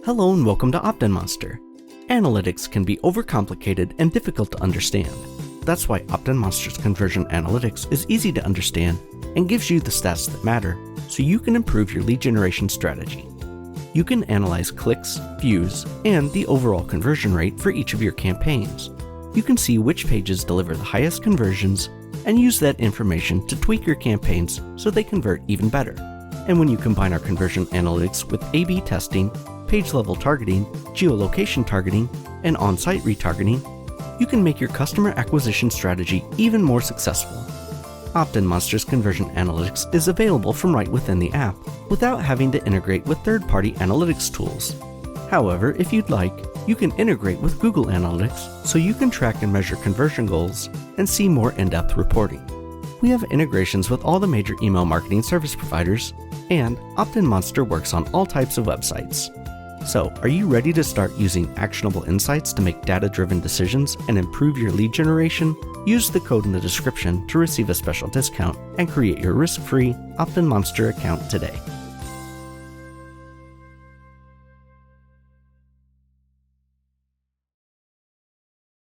Hello and welcome to OptinMonster. Analytics can be overcomplicated and difficult to understand. That's why OptinMonster's conversion analytics is easy to understand and gives you the stats that matter so you can improve your lead generation strategy. You can analyze clicks, views, and the overall conversion rate for each of your campaigns. You can see which pages deliver the highest conversions and use that information to tweak your campaigns so they convert even better. And when you combine our conversion analytics with A/B testing, page-level targeting, geolocation targeting, and on-site retargeting, you can make your customer acquisition strategy even more successful. OptinMonster's conversion analytics is available from right within the app without having to integrate with third-party analytics tools. However, if you'd like, you can integrate with Google Analytics so you can track and measure conversion goals and see more in-depth reporting. We have integrations with all the major email marketing service providers, and OptinMonster works on all types of websites. So, are you ready to start using actionable insights to make data-driven decisions and improve your lead generation? Use the code in the description to receive a special discount and create your risk-free OptinMonster account today.